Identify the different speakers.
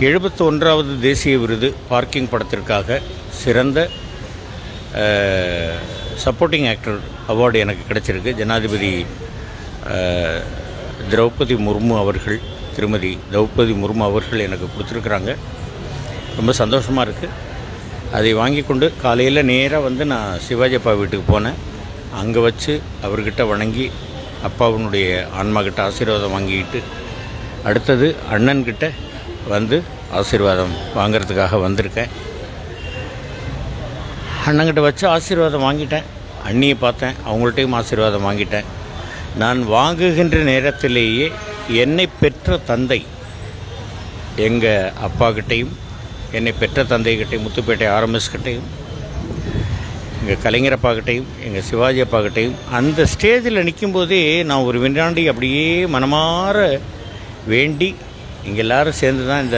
Speaker 1: 71வது தேசிய விருது பார்க்கிங் படத்திற்காக சிறந்த சப்போர்ட்டிங் ஆக்டர் அவார்டு எனக்கு கிடைச்சிருக்கு. ஜனாதிபதி திரௌபதி முர்மு அவர்கள், திருமதி திரௌபதி முர்மு அவர்கள் எனக்கு கொடுத்துருக்குறாங்க. ரொம்ப சந்தோஷமாக இருக்குது. அதை வாங்கி கொண்டு காலையில் நேராக வந்து நான் சிவாஜி அப்பா வீட்டுக்கு போனேன். அங்கே வச்சு அவர்கிட்ட வணங்கி அப்பாவினுடைய ஆன்மாக்கிட்ட ஆசீர்வாதம் வாங்கிக்கிட்டு அடுத்தது அண்ணன்கிட்ட வந்து ஆசீர்வாதம் வாங்கிறதுக்காக வந்திருக்கேன். அண்ணங்கிட்ட வச்சு ஆசீர்வாதம் வாங்கிட்டேன். அண்ணியை பார்த்தேன், அவங்கள்ட்டையும் ஆசீர்வாதம் வாங்கிட்டேன். நான் வாங்குகின்ற நேரத்திலேயே என்னை பெற்ற தந்தை எங்கள் அப்பாக்கிட்டையும், என்னை பெற்ற தந்தைகிட்டையும், முத்துப்பேட்டை ஆர்எம்எஸ் கிட்டையும், எங்கள் கலைஞர் அப்பாக்கிட்டையும், எங்கள் சிவாஜி அப்பாக்கிட்டையும் அந்த ஸ்டேஜில் நிற்கும்போதே நான் ஒரு வினாடி அப்படியே மனமாற வேண்டி இங்கே எல்லோரும் சேர்ந்து தான் இந்த